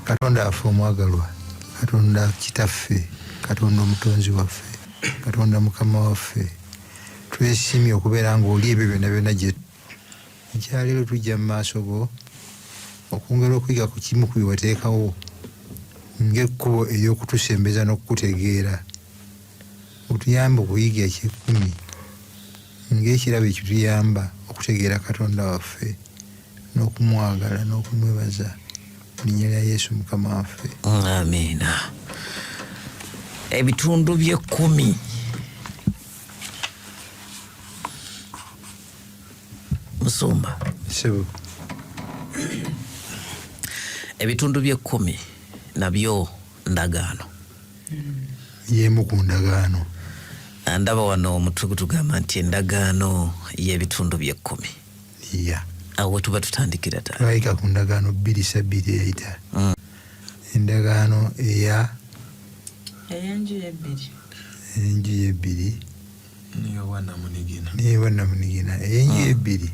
Katonda afe omwagalwa, Katonda kitaffe, Katonda omutonzi waffe, Katonda Mukama waffe, twesiimye okubeera ng'oli ebyo byonna byonna gye leero tujja mu maaso go okwongera okuyiga ku kimu ku bye wateekawo ng'ekkubo ery'okutusembeza n'okukutegeera. Otuyambe okuyiga ekyekkumi ng'ekirabo ekituyamba okutegeera Katonda waffe n'okumwagala n'okumwebaza mu linnya lya Yesu Mukama waffe. Amiina. Ebitundu by'ekkumi. Musumba. Sebo. Ebitundu by'ekkumi nabyo ndagaano. Yemu ku ndagaano. Ndaba wano omutwe gutugamba nti endagaano y'ebitundu by'ekkumi. Yeah. Awo tuba tutandikira ddala. Twayika ku ndagaano 2 Ssabbiiti eyita. Endagaano enju y'ebbiri. Enju y'ebbiri. Niyo wannamunigina. Enju y'ebbiri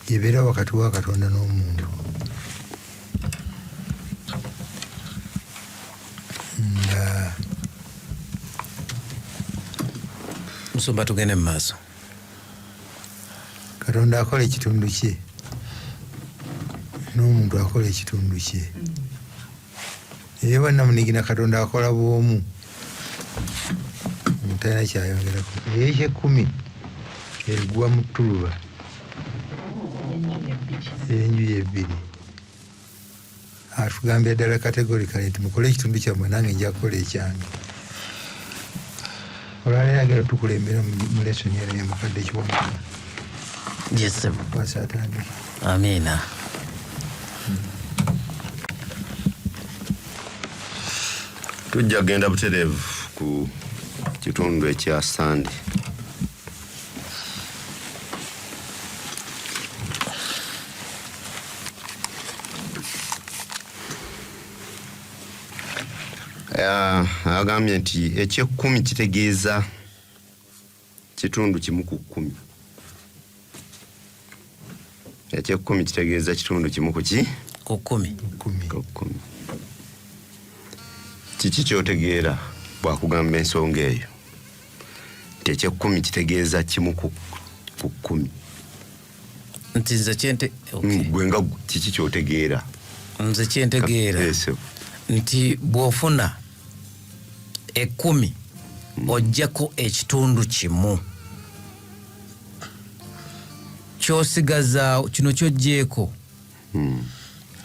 ebeera wakati wa Katonda n'omuntu. Musumba tugende mu maaso. Katonda akola ekitundu kye n'omuntu akola ekitundu kye. Era bannamunigina Katonda akola bw'omu. Omuntu alina kyayongerako. Ekyekkumi egwa mu ttuluba. Enju y'ebbiri. Atugambye ddala kategorikali nti mukole ekitundu kyammwe nange nja kukola ekyange. Olwaleero agera tukulembera mu lesoni eno y'omukadde kiwamuka. Yes. Kwasa atandika. Amiina. Tujja genda butereevu ku kitundu ekya Sande. Agambye nti ekyekkumi kitegeeza kitundu kimu ku kkumi. Ekyekkumi kitegeeza kitundu kimu ku ki? Ku kkumi. Kiki kyotegeera bwakugamba ensonga eyo nti ekyekkumi kitegeeza kimu ku kkumi? Nti nze kyente gwe nga kiki kyotegeera? Nze kyentegeera nti bw'ofuna ekkumi ojjako ekitundu kimu ky'osigaza kino ky'ojjeeko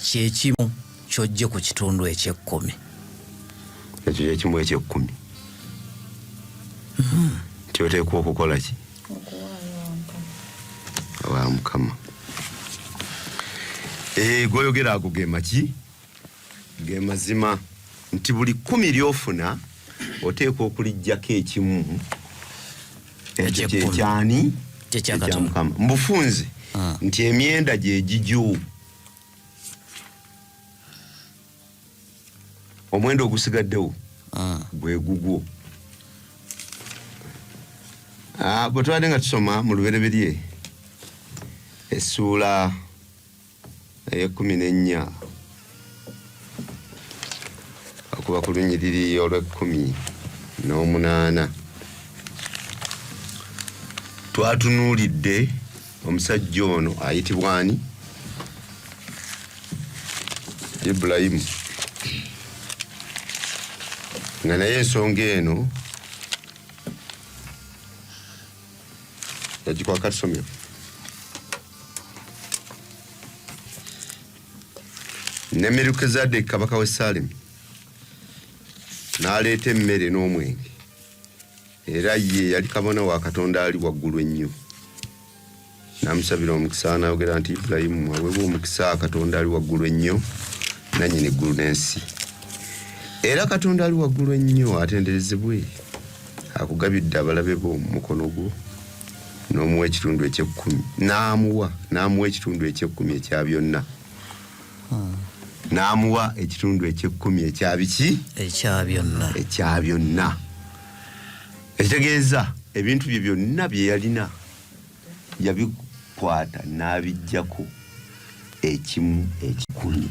kye kimu ky'ojje ku kitundu ekyekkumi. Ekyo kye kimu ekyekkumi. Kyoteekwa okukola ki? Wa Mukama. Gw'oyogera ago ge maki? Ge mazima nti buli kkumi ly'ofuna oteekwa okuliggyako ekimu. Ekyo kyekyani? Ekya Mukama. Mbufunze nti emyenda gye gigyo. Omwenda ogusigaddewo gwe gugwo. Bwe tubadde nga tusoma mu lubereberye essuula ey'e14 okuva ku lunyiriri olw'18 twatunuulidde omusajja ono ayitibwa ani? Ibulayimu. Nga naye ensonga eno yagikwaka tusomye. Ne Merukizaddeeki kabaka w'e Salemu n'aleeta emmere n'omwenge, era ye yali kabona wa Katonda ali waggulu ennyo. N'amusabira omukisa n'ayogera nti Ibulayimu aweebwa omukisa Katonda ali waggulu ennyo nannyini eggulu n'ensi. Era Katonda ali waggulu ennyo atenderezebwe akugabidde abalabe bo mu mukono gwo n'omuwa ekitundu ekyekkumi. N'amuwa ekitundu ekyekkumi ekya byonna. N'amuwa ekitundu ekyekkumi ekya biki? Ekya byonna. Ekya byonna. Ekitegeeza ebintu bye byonna bye yalina yabikwata n'abiggyako ekimu ekikumi.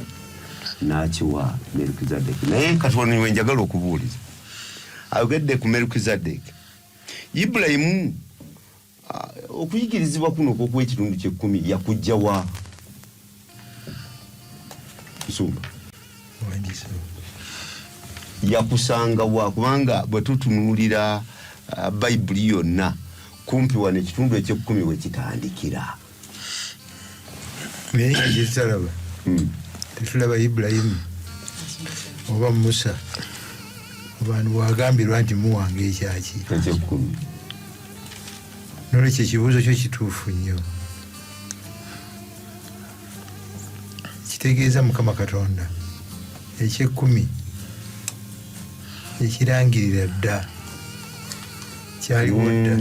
n'akiwa Melukizadeki. Naye Katonda we njagala okubuuliza ayogedde ku Melukizadeki. Ibulayimu okuyigirizibwa kuno okw'ekitundu ky'ekkumi yakujja wa? Nsumba yakusanga wa? Kubanga bwe tutunuulira Bayibuli yonna kumpi wano ekitundu eky'ekkumi we kitandikira. naye nga gyetutalaba tetulaba Ibulayimu oba Musa abantu bwagambirwa nti muwanga ekyaki eky'ekkumi. nolwekyo ekibuuzo kyo kituufu nnyo. kitegeeza Mukama Katonda ekyekkumi ekirangirira dda kyaliwo dda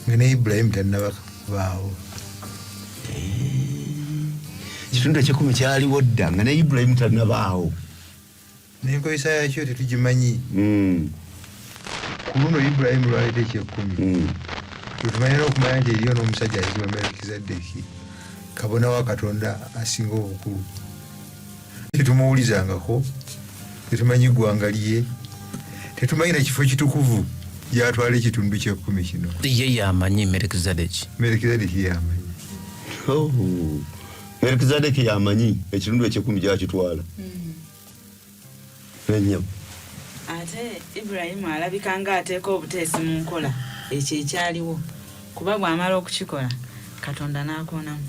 nga ne Ibulayimu tannaba kubaawo. Ekitundu eky'ekkumi kyaliwo dda nga ne Ibulayimu tannabaawo. n'enkozesa yakyo tetugimanyi. ku luno Ibulayimu lwaleeta ekyekkumi tetumanya n'okumanya nti eriyo n'omusajja ayitibwa Melukizadeki, kabona wa Katonda asinga obukulu. tetumuwulizangako, tetumanyi ggwanga lye, tetumanyi na kifo kitukuvu gyatwala ekitundu ky'ekkumi kino. ye yamanyi Melukizadeki. Melukizadeki yamanyi. Melukizadeki yamanyi ekitundu eky'ekkumi gyakitwala. Ennyama ate Ibulayimu alabika nga ateeka obuteesi mu nkola ekyo ekyaliwo, kuba bw'amala okukikola Katonda n'akonamu.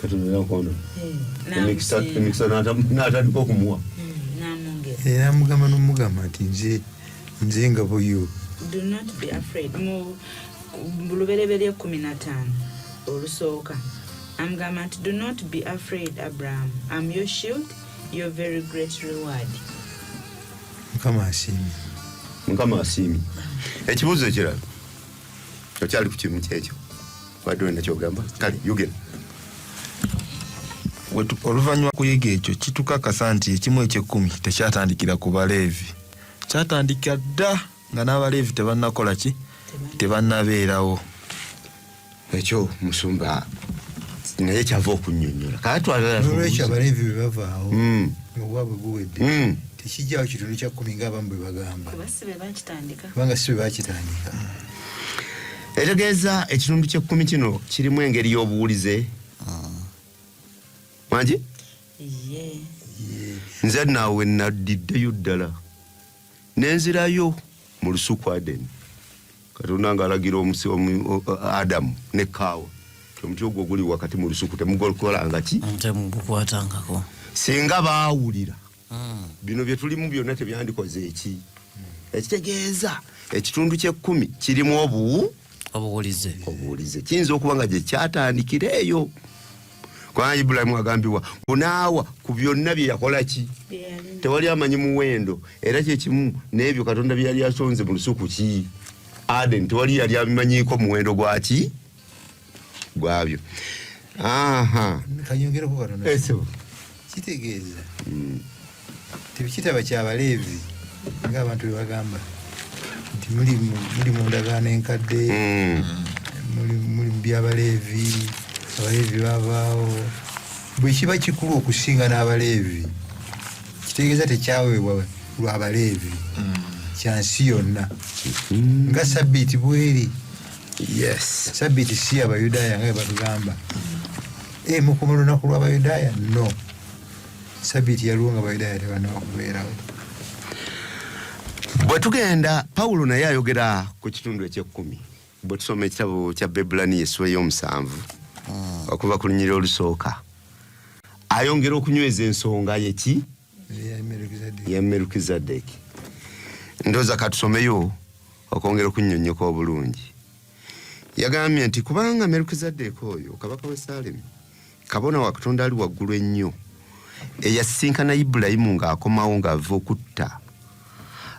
Katonda n'akoona emikisa n'atandika okumuwa. N'amwongera. Era mugamba n'omugamba nti nze nga buyo. Do not be afraid. Mu Lubereberye 15 olusooka amugamba nti do not be afraid Abraham, I'm your shield, your very great reward. Mukama asiimye. Mukama asiimye. Ekibuuzo ekirala okyali ku kimu kyekyo wadde wena kyogamba kale yogera. Oluvannyuma kuyiga ekyo kitukakasa nti ekimu eky'ekkumi tekyatandikira ku Baleevi, kyatandikira dda nga n'Abaleevi tebannakola ki, tebannabeerawo. Ekyo musumba naye kyava okunnyonnyola n'olwekyo Abaleevi bwe bavaawo obwabwe buwedde tekijjawo kitundu kya kkumi ng'abamu bwe bagamba, kubanga si bwe bakitandika. etegeeza ekitundu ky'ekkumi kino kirimu engeri y'obuwulize wangi. Nze naawe naddiddeyo ddala nenzirayo mu lusuku Adeni, Katonda ng'alagira Adamu ne Kaawa omuti ogwo guli wakati mu lusuku temugokolanga ki, temugukwatangako. singa baawulira bino bye tulimu byonna tebyandikoze eki. Ekitegeeza ekitundu ky'ekkumi kirimu obuwulize kiyinza okuba nga gye kyatandikira eyo. Kubanga Ibulayimu agambibwa bunaawa ku byonna bye yakola ki, tewali amanyi muwendo, era kyekimu n'ebyo Katonda bye yali asonze mu lusuku ki Adeni, tewali yali abimanyiiko muwendo gwaki gwabyo. Kanyongereko Katonda kitegeeza tebikitaba ky'Abaleevi ng'abantu bwe bagamba nti muli mu ndagaano enkadde, muli mu by'Abaleevi, Abaleevi babaawo. Bwe kiba kikulu okusinga n'Abaleevi kitegeeza tekyaweebwa lw'Abaleevi, kya nsi yonna. Nga Sabbiiti bweri. Yes. Sabbiiti si Abayudaaya nga batugamba. Mukoma olunaku lw'Abayudaaya? No. Sabbiiti yaliwo nga Abayudaaya tebannaba kubeerawo. Bwe tugenda Pawulo naye ayogera ku kitundu eky'ekkumi. Bwe tusoma ekitabo kya Bebulaniya essula y'omusanvu okuva ku lunyiriri olusooka, ayongera okunyweza ensonga yeki ya Melukizadeki. Ndowooza katusomeyo okwongera okunnyonnyoka obulungi. Yagambye nti kubanga Melukizadeki oyo kabaka w'e Salemu, kabona wa Katonda ali waggulu ennyo, eyasisinkana Ibulayimu ng'akomawo ng'ava okutta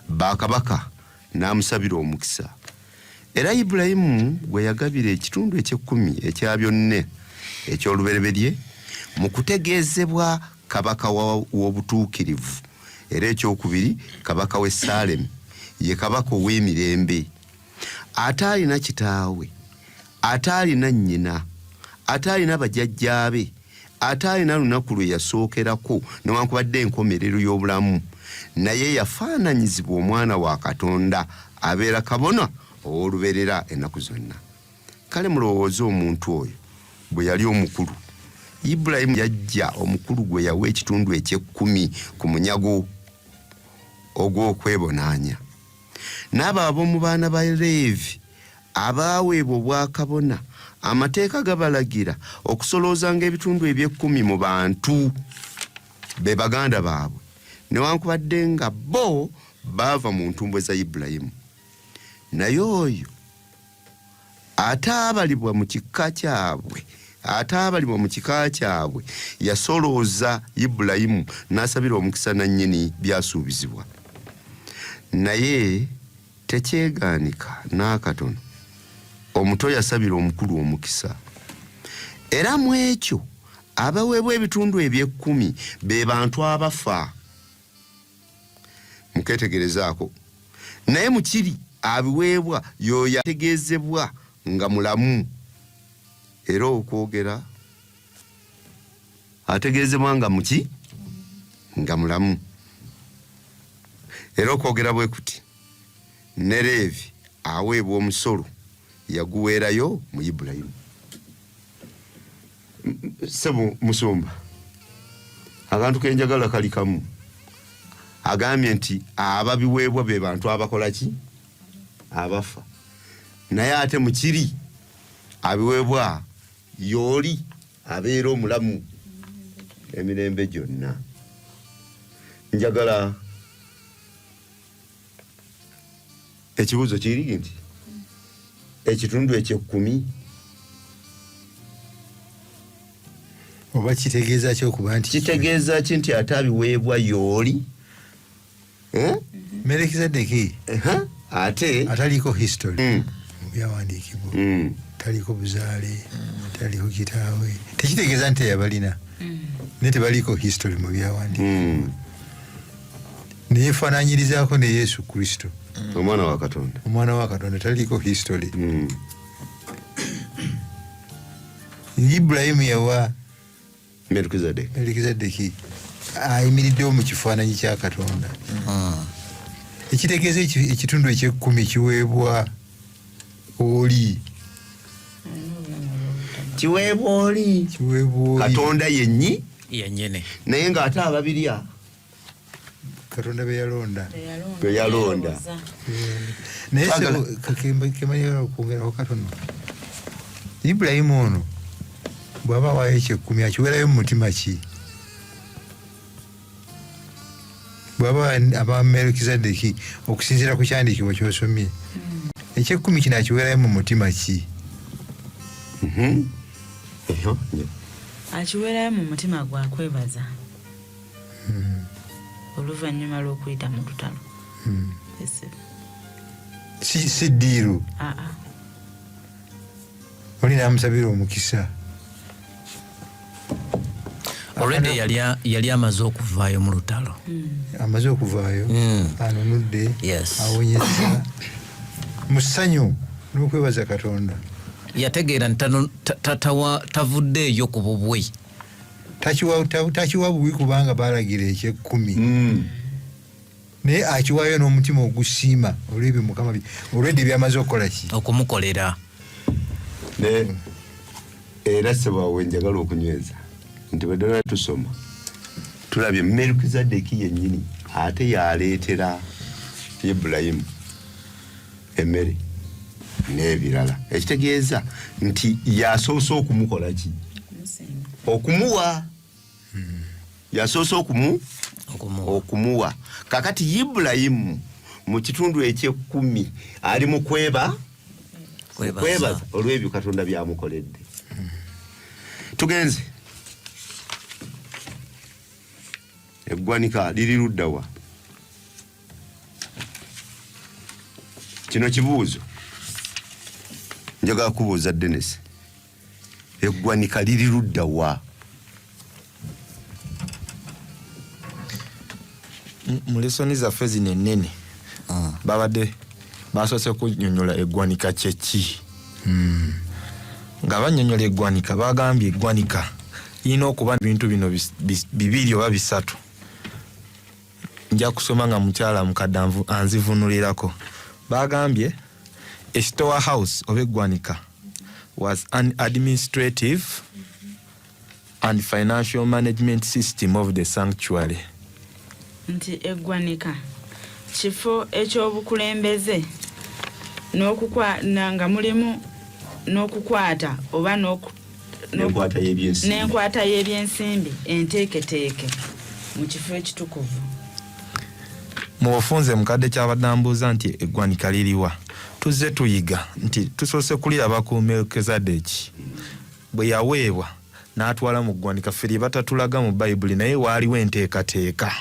bakabaka n'amusabira omukisa. Era Ibulayimu gwe yagabira ekitundu eky'ekkumi ekya byonna eky'olubereberye mu kutegeezebwa kabaka w'obutuukirivu, era ekyokubiri kabaka w'e Salemu, ye kabaka ow'emirembe, ate alina kitaawe, ate alina nnyina, ate alina bajjajjaabe, ate alina lunaku lwe yasookerako newankubadde enkomerero y'obulamu naye yafaananyizibwa omwana wa Katonda abeera kabona ow'olubeerera ennaku zonna. Kale mulowooza omuntu oyo bwe yali omukulu, Ibulayimu yajja omukulu gwe yawa ekitundu ekyekkumi ku munyago ogw'okwebonaanya. N'abo ab'omu baana ba Leevi abaaweebwa obwakabona amateeka gabalagira okusoloozanga ebitundu ebyekkumi mu bantu be baganda baabwe newankubadde nga bo baava mu ntumbwe za Ibulayimu. Naye oyo ataabalibwa mu kika kyabwe yasolooza Ibulayimu n'asabira omukisa nannyini byasuubizibwa. Naye tekyegaanika n'akatono omuto yasabira omukulu omukisa, era mu ekyo abaweebwa ebitundu ebyekkumi be bantu abafa. Muketegerezaako. Naye mu kiri abiweebwa y'oyo ategeezebwa nga mulamu, era okwogera ategeezebwa nga muki nga mulamu, era okwogera bwe kuti ne Leevi aweebwa omusolo yaguweerayo mu Ibulayimu. Sebo Musumba, akantu kenjagala kali kamu. Agambye nti ababiweebwa be bantu abakola ki? Abafa. Naye ate mu kiri abiweebwa y'oli abeera omulamu emirembe gyonna. Njagala ekibuuzo kiri nti ekitundu ekyekkumi oba kitegeeza ki okuba nti kitegeeza ki nti ate abiweebwa y'oli Melekizedeki ate ataliko history mu byawandiikibwa, taliko buzaale, taliko kitaawe, tekitegeeza nti yabalina naye tebaliko history mu byawandiikibwa. Naye faananyirizaako ne Yesu Kristo omwana wa Katonda, omwana wa Katonda taliko history. Ibulayimu yawa Melekizedeki ayimiriddewo mu kifaananyi kya Katonda. Ekitegeeza ekitundu ekyekkumi kiweebwa oli, kiweebwa oli Katonda yennyini, naye ng'ate ababirya Katonda be yalonda. Naye Kakembo okwongeraho katono, Ibulayimu ono bw'aba waayo ekyekkumi akiweerayo mu mutima ki? Bw'aba aba Melekizedeki okusinziira ku kyandiikibwa ky'osomye, ekyekkumi kino akiweerayo mu mutima ki? Akiweerayo mu mutima gwa kwebaza oluvannyuma lw'okuyita mu lutalo. Si ddiiru oli n'amusabira omukisa. Already yali amaze okuvaayo mu lutalo. Amaze okuvaayo, anunudde, awonyezza mu ssanyu n'okwebaza Katonda. Yategeera nti tavuddeeyo ku bubwe, takiwa bubi kubanga baalagira ekyekkumi, naye akiwaayo n'omutima ogusiima olw'ebyo Mukama olwedde byamaze okukola ki? Okumukolera. Era sebaawe njagala okunyweza nti bwe ddala tusoma tulabye Melekizedeki yennyini ate yaleetera Ibulayimu emmere n'ebirala, ekitegeeza nti yasoose okumukola ki? Okumuwa. Yasoose okumuwa. Kakati Ibulayimu mu kitundu ekyekkumi ali mu kwebaza olw'ebyo Katonda byamukoledde. Tugenze eggwanika liri ludda wa? Kino kibuuzo njagala kubuuza Dennis, eggwanika liri ludda wa? Mu lesoni zaffe zino ennene babadde basoose kunnyonnyola eggwanika kyeki. Nga bannyonnyola eggwanika bagambye eggwanika yina okuba bintu bino bibiri oba bisatu. Nja kusoma nga mukyala mukadde anzivunulirako. Bagambye a storehouse oba eggwanika was an administrative and financial management system of the sanctuary. Nti eggwanika kifo ekyobukulembeze nga mulimu n'okukwata oba n'enkwata y'ebyensimbi enteeketeeke mu kifo ekitukuvu. Mu bufunze mukadde kyabadde ambuuza nti eggwanika liriwa, tuzze tuyiga nti tusoose kuliraba ku Melkizedeki bwe yaweebwa n'atwala mu ggwanika. Ffe batatulaga mu Bayibuli naye waaliwo enteekateeka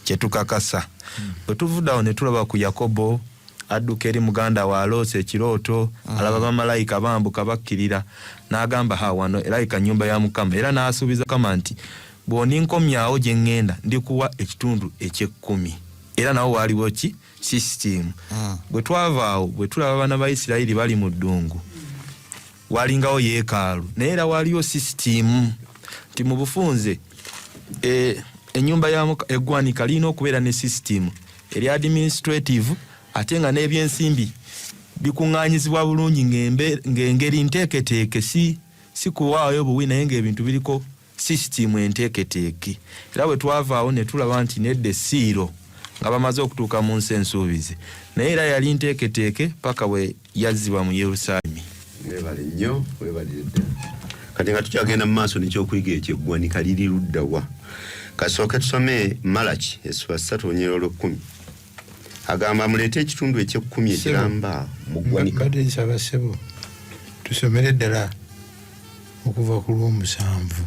kye tukakasa. Bwe tuvuddawo ne tulaba ku Yakobo adduka eri muganda wa aloose ekirooto, alaba bamalayika bambuka bakkirira, n'agamba wano erayika nnyumba ya Mukama, era n'asuubiza Mukama nti bw'oninkomyawo gye ŋŋenda ndikuwa ekitundu ekyekkumi. Era nawo waaliwo ki system. Bwe twavaawo bwe tulaba abaana ba Isirayiri bali mu ddungu walingawo yeekaalu, naye era waaliwo system nti mu bufunze ennyumba ya eggwanika lirina okubeera ne system eri administrative ate nga n'ebyensimbi bikuŋŋaanyizibwa bulungi ng'engeri nteeketeeke, si kuwaayo buwi naye ng'ebintu biriko system enteeketeeke. Era bwe twavaawo ne tulaba nti nedda essiiro nga bamaze okutuuka mu nsi ensuubize, naye era yali nteeketeeke paka bwe yazzibwa mu Yerusaalemi. Weebale nnyo, weebalire ddala. Kati nga tukyagenda mu maaso n'ekyokuyiga ekyo eggwanika liri ludda wa? Kasooke tusome Malaki essula 3:10. Agamba muleete ekitundu ekyekkumi ekiramba mu ggwanika. Badde nsaba ssebo tusomere ddala okuva ku lw'omusanvu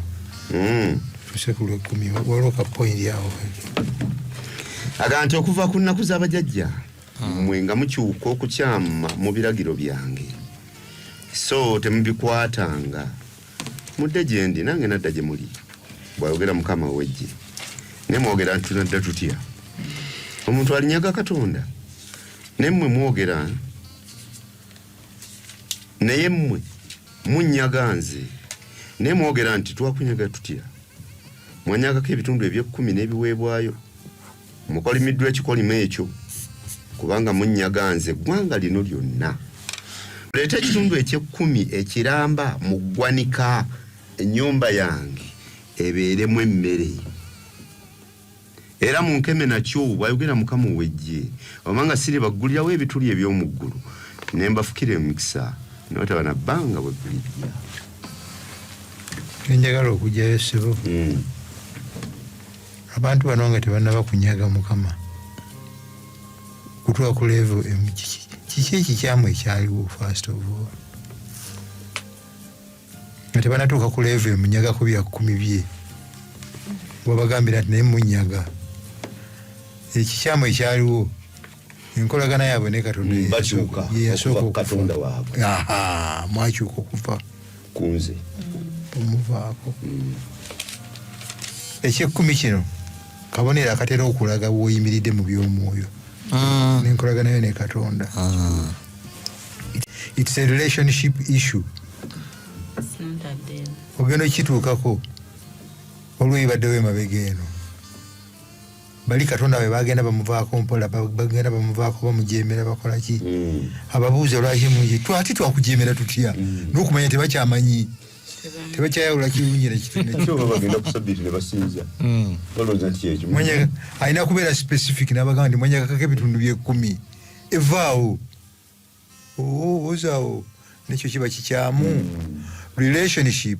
tuse ku lw'ekkumi waliwo ka point awo. Agamba nti okuva ku nnaku z'abajjajja mmwe nga mukyuka okukyama mu biragiro byange, so temubikwatanga, mudde gye ndi nange nadda gye muli, bw'ayogera Mukama wegye. Ne mwogera nti tunadda tutya? Omuntu alinyaga Katonda, ne mmwe mwogera, naye mmwe munnyaga nze, ne mwogera nti twakunyaga tutya? Mwanyagako ebitundu eby'ekkumi n'ebiweebwayo, mukolimiddwa ekikolimo ekyo, kubanga munnyaga nze eggwanga lino lyonna. Muleete ekitundu ekyekkumi ekiramba mu ggwanika, ennyumba yange ebeeremu emmere. Era munkeme nakyo bw'ayogera Mukama wegye, obanga siribaggulirawo ebituli ebyo'muggulu ne mbafukira omukisa n'otaba na bbanga bwe guligya. Njagala okujjayo ssebo. Abantu bano nga tebannaba kunyaga Mukama kutuuka ku level kiki ekikyamu ekyaliwo first of all, nga tebannatuuka ku level emunyagako bya 10 bye wabagambira nti naye munyaga. Ekikyamu ekyaliwo enkolagana yaabwe ne Katonda yasooka Katonda waabwe. Mwakyuka okuva ku nze omuvaako. Ekyekkumi kino kabonero akatera okulaga bw'oyimiridde mu by'omwoyo n'enkolagana yo ne Katonda. It's a relationship issue. Ogenda okituukako olw'oyo baddewo emabega eno, bali Katonda bwe bagenda bamuvaako mpola, bagenda bamuvaako bamujeemera, bakola ki? Ababuuza lwaki mungi twati twakujeemera tutya n'okumanya tebakyamanyi, tebakyayawula kirungi nekyo bagenda ku Sabbath ne basinza balowooza nti ekyo mwenyaga alina kubeera specific n'abagamba nti mwenyagako ebitundu by'ekkumi evaawo ozaawo nekyo kiba kikyamu. Relationship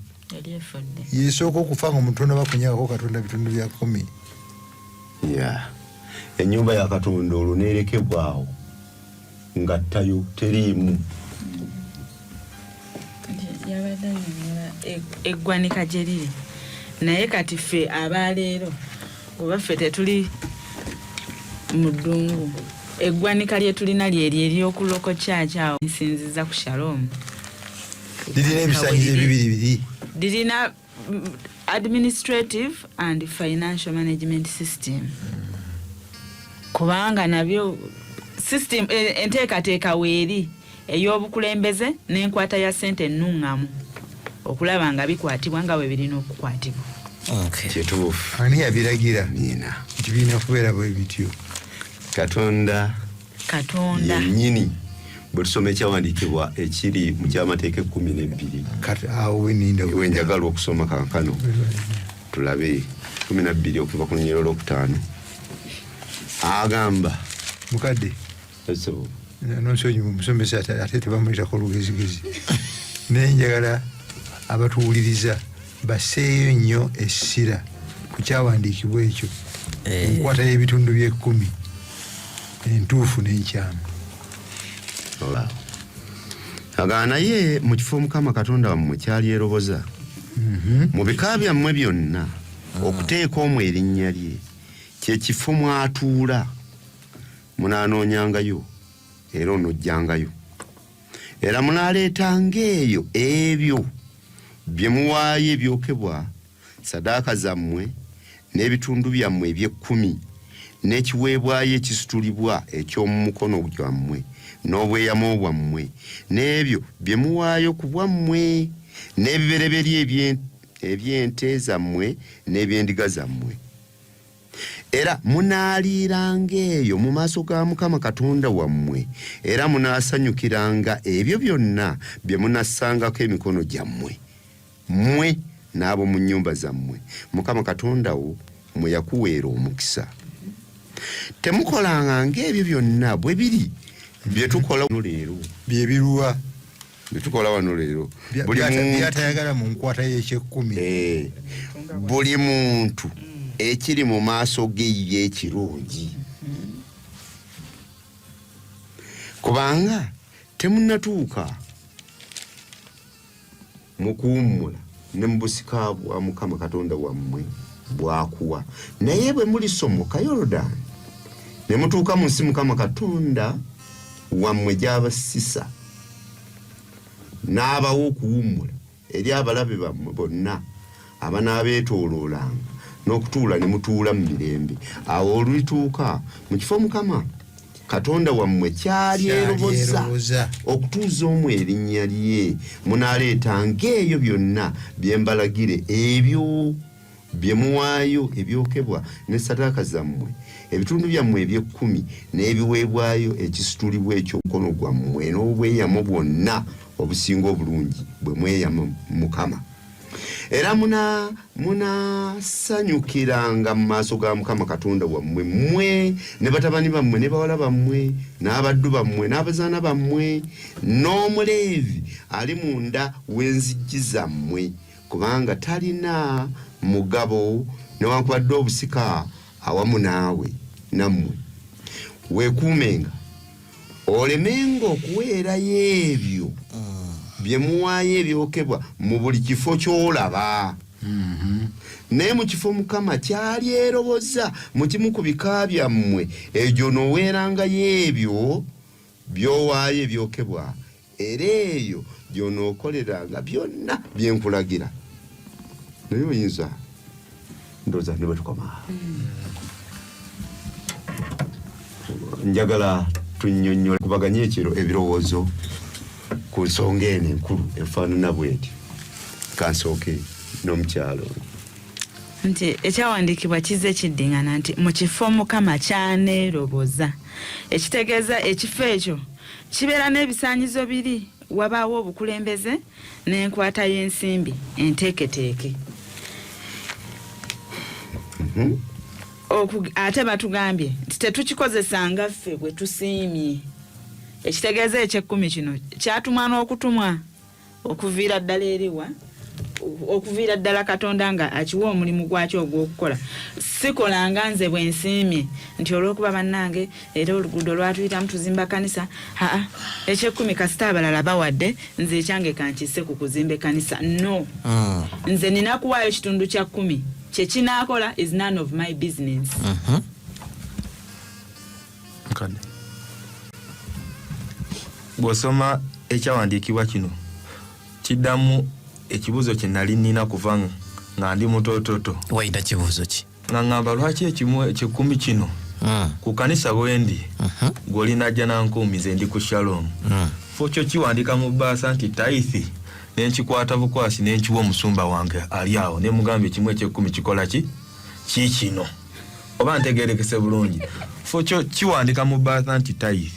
yesooka okufa nga omuntu bakunyagako Katonda bitundu bya 10. Ennyumba ya Katonda olwo neerekebwawo nga ttayo teriimu. Yabadde annyonnyola eggwanika gye liri, naye kati ffe abaleero oba ffe tetuli mu ddungu, eggwanika lye tulina lyeri ery'okuloko kyaki awo nsinziza ku Shalom. Lirina ebisaanyizo ebibiri. Lirina administrative and financial management system. Kubanga nabyo system enteekateeka weeri ey'obukulembeze n'enkwata ya ssente ennuŋŋamu. okulaba nga bikwatibwa nga bwe birina okukwatibwa. Kituufu. Ani yabiragira nina nti birina kubeera bwe bityo? Katonda yennyini bwe tusoma ekyawandiikibwa ekiri mu kyamateeka 12 kati awo weninda wenjagala okusoma kankano tulabe 12 okuva ku lunyiriri olwokutaano agamba mukadde nonsonyi musomesa ate tebamuyitako lugezigezi naye njagala abatuwuliriza baseeyo nnyo essira ku kyawandiikibwa ekyo enkwata y'ebitundu bye-10 entuufu n'enkyamu. agamba naye mu kifo Mukama Katonda wammwe kyali eroboza mu bika byammwe byonna okuteeka omwo erinnya lye kye kifo mwatuula munaanoonyangayo era onojjangayo era munaaleetanga eyo ebyo bye muwaayo ebyokebwa sadaaka zammwe n'ebitundu byammwe eby'ekkumi n'ekiweebwayo ekisitulibwa eky'omu mukono gwammwe n'obweyamo bwammwe n'ebyo bye muwaayo ku bwammwe n'ebibereberye eby'ente zammwe n'ebyendiga zammwe era munaaliiranga eyo mu maaso ga Mukama Katonda wammwe era munaasanyukiranga ebyo byonna bye munassangako emikono gyammwe mmwe n'abo mu nnyumba zammwe Mukama Katonda wo mwe yakuweera omukisa. Temukolanga ng'ebyo byonna bwe biri bye tukola wano leero bye biruwa bye tukola wano leero byatayagala mu nkwata y'ekyekkumi. Buli muntu ekiri mu maaso ge y'ekirungi kubanga temunnatuuka mu kuwummula ne mu busika bwa Mukama Katonda wammwe bwakuwa naye bwe mulisomoka Yoludaani ne mutuuka mu nsi Mukama Katonda wammwe gy'abasisa n'abawa okuwummula eri abalabe bammwe bonna abanaabeetooloolanga n'okutuula ne mutuula mu mirembe awo olituuka mu kifo Mukama Katonda wammwe kyali eroboza okutuuza omwo erinnya lye munaaleetanga eyo byonna bye mbalagire ebyo bye muwaayo ebyokebwa ne sadaaka zammwe ebitundu byammwe eby'ekkumi n'ebiweebwayo ekisitulibwa eky'omukono gwammwe n'obweyamo bwonna obusinga obulungi bwe mweyama Mukama era munaasanyukiranga mu maaso ga Mukama Katonda wammwe mmwe ne batabani bammwe ne bawala bammwe n'abaddu bammwe n'abazaana bammwe n'omuleevi ali munda w'enzigi zammwe kubanga talina mugabo newankubadde obusika awamu naawe nammwe weekuumenga olemenga okuweerayo ebyo bye muwaayo ebyokebwa mu buli kifo ky'olaba naye mu kifo Mukama kyali eroboza mu kimu ku bika byammwe egyo n'oweerangayo ebyo by'owaayo ebyokebwa era eyo gy'onookoleranga byonna bye nkulagira. Naye oyinza ndowooza ne bwe tukoma njagala tunnyonnyole kubaganye ekiro ebirowoozo ku nsonga eno enkulu efaanana bweti kansooke n'omukyalo nti ekyawandiikibwa kizze kiddingana nti mu kifo Mukama kyaneeroboza ekitegeeza ekifo ekyo kibeera n'ebisaanyizo biri wabaawo obukulembeze n'enkwata y'ensimbi enteeketeeke. Ate batugambye nti tetukikozesanga ffe bwe tusiimye ekitegeeza ekyekkumi kino kyatumwa n'okutumwa okuviira ddala eriwa okuviira ddala Katonda nga akiwa omulimu gwakyo ogw'okukola sikolanga nze bwe nsiimye nti olw'okuba bannange era oluguudo lwatuyitamu tuzimba kanisa ekyekkumi kasita abalala bawadde nze ekyange kankisse ku kuzimba kanisa no nze nina kuwaayo kitundu kya 10 kye kinaakola is none of my business. Bw'osoma ekyawandiikibwa kino kiddamu ekibuuzo kye nali nina kuva nga ndi mutoototo. Wayita kibuuzo ki? Nga ngamba lwaki ekyekkumi kino ku kanisa bwendi gw'olinajja nankuumize ndi ku Shalom fo kyo kiwandiika mu bbaasa nti taithi nenkikwata bukwasi nenkiwa omusumba wange ali awo nemugambye kimu ekyekkumi kikola kikino oba ntegerekese bulungi fo kyo kiwandika mu baatha nti tithe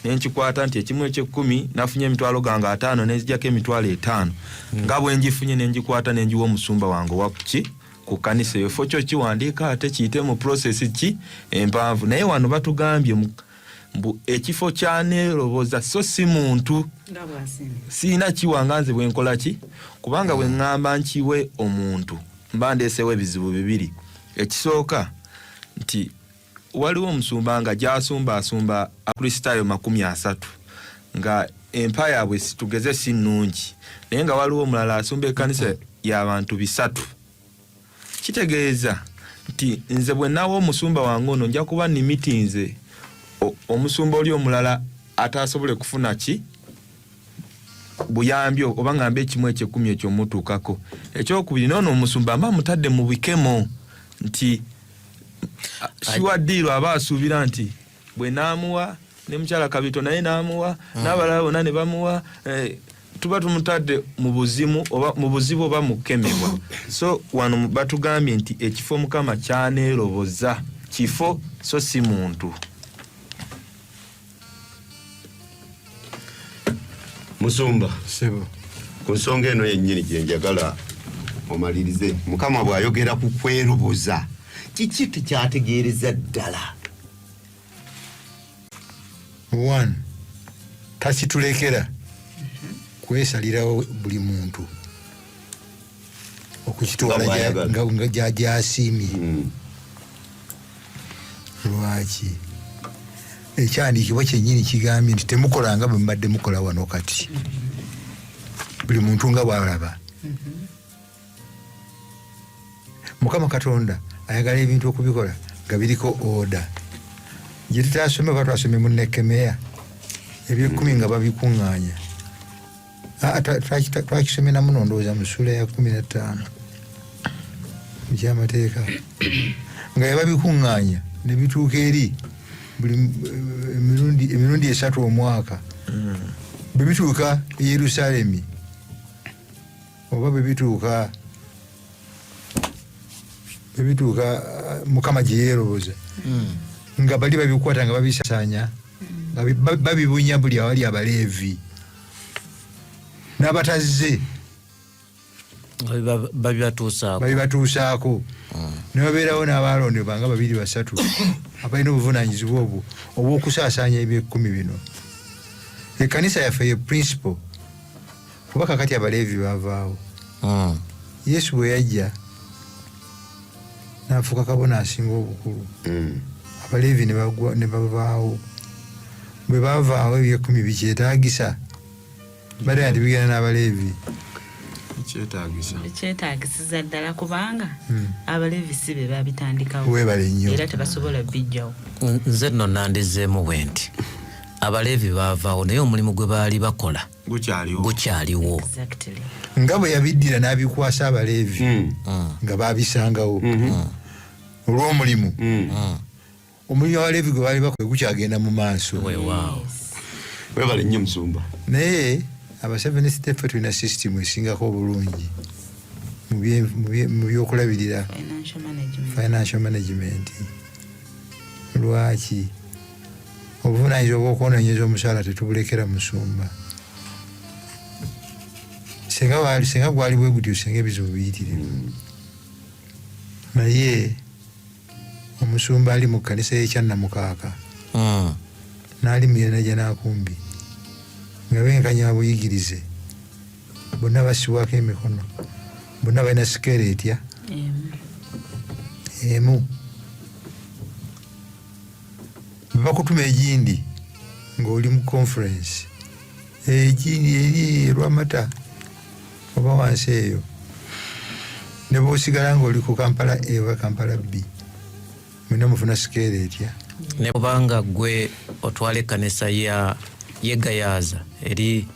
nenkikwata nti ekimu ekyekkumi nafunye emitwalo gange 5 nenzijjako emitwalo 5 nga bwe ngifunye nengikwata nengiwa omusumba wange wakuki ku kanisa eyo fo kyo kiwandiika ate kiyite mu process ki empanvu naye wano batugambye mbu ekifo kyaneeroboza so si muntu siina kiwanganze bwenkola ki kubanga bwe ŋŋamba nkiwe omuntu mba ndeesewo ebizibu bibiri ekisooka nti waliwo omusumba nga gyasumbaasumba akristaayo 30 nga empa yaabwe tugeze si nnungi naye nga waliwo omulala asumba ekkanisa y'abantu 3 kitegeeza nti nze bwe naawo omusumba wange ono nja kuba nimitinze omusumba oli omulala atasobole kufuna ki buyambi oba ngambe ekimu ekyekkumi ekyomutuukako ekyokubiri noono omusumba mba mutadde mu bikemo nti kiwaddiirwa aba asuubira nti bwe naamuwa ne mukyala Kabito naye naamuwa n'abalala bonna ne bamuwa tuba tumutadde mu buzimu oba mu buzibu oba mu kukemebwa so wano batugambye nti ekifo Mukama kyaneeroboza kifo so si muntu. Musumba sebo ku nsonga eno yennyini gye njagala omalirize. Mukama bw'ayogera ku kweroboza kiki tukyategeereza ddala? 1 takitulekera kwesalirawo buli muntu okukitwala nga gyasiimye. Lwaki ekyandiikibwa kyennyini kigambye nti temukolanga bwe mbadde mukola wano kati, buli muntu nga bw'alaba. Mukama Katonda ayagala ebintu okubikola nga biriko oda. Gye tutasome oba twasome mu Nekemeya ebyekkumi nga babikuŋŋaanya. Twakisome namu nondowooza mu ssuula ya 15 mu kyamateeka nga yababikuŋŋaanya ne bituuka eri buli emirundi 3 omwaka. Bwe bituuka e Yerusaalemi oba bwe bituuka Mukama gye yeeroboza nga bali babikwata nga babisasaanya nga babibunya buli awali Abaleevi n'abatazze babibatuusaako ne babeerawo n'abaalondebwa nga 2 3 abalina obuvunaanyizibwa obwo obw'okusaasaanya ebyekkumi bino. Ekkanisa yaffe ye principle kuba kakati Abaleevi baavaawo. Yesu bwe yajja n'afuuka kabona asinga obukulu, Abaleevi ne bavaawo. Bwe baavaawo ebyekkumi bikyetaagisa bale nti bigenda n'Abaleevi kyetaagisiza ddala kubanga Abaleevi si be babitandikawo weebale nnyo era tebasobola bijjawo. Nze nno nandizeemu bwe nti Abaleevi baavaawo naye omulimu gwe baali bakola gukyaliwo. nga bwe yabiddira n'abikwasa Abaleevi nga babisangawo olw'omulimu. Omulimu Abaleevi gwe baali bakola gukyagenda mu maaso. Weebale nnyo Musumba. Naye aba Seventh Day ffe tulina system esingako obulungi mu byokulabirira financial management. Lwaki obuvunaanyizibwa bw'okwonoonyeza omusaala tetubulekera Musumba? Senga gwali bwe gutyo senga ebizibu biyitirivu. Naye omusumba ali mu kkanisa y'Ekyannamukaaka n'ali Mirena gye n'akumbi nga benkanya buyigirize, bonna basibwako emikono, bonna balina sikeera etya emu. Bakutuma egindi ng'oli mu conference egindi eri Lwamata oba wansi eyo, ne bw'osigala ng'oli ku Kampala A oba Kampala B, mwena mufuna sikeera etya. Ne kubanga gwe otwala ekkanisa yegayaaza eri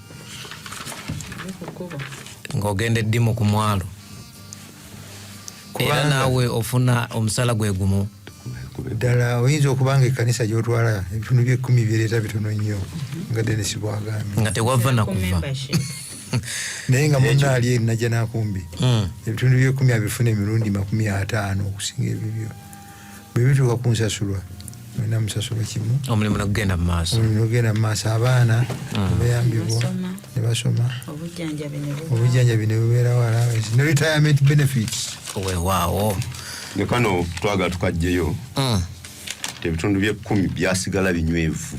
ng'ogenda eddimu ku mwalo era naawe ofuna omusala gwe gumu. Ddala oyinza okubanga ekkanisa gy'otwala ebitundu bye 10 bireeta bitono nnyo nga Dennis bw'agambye nga tewava na kuva. naye nga munna ali eri najja nakumbi ebitundu by'ekkumi abifuna emirundi 50 okusinga ebibyo bwe bituuka ku nsasulwa mwena musasula kimu omulimu nogenda mu maaso abaana bayambibwa ne basoma obujjanjabi ne bubeera wala ne retirement benefits weewaawo ne kano twagala tukajjeyo ebitundu by'ekkumi byasigala binywevu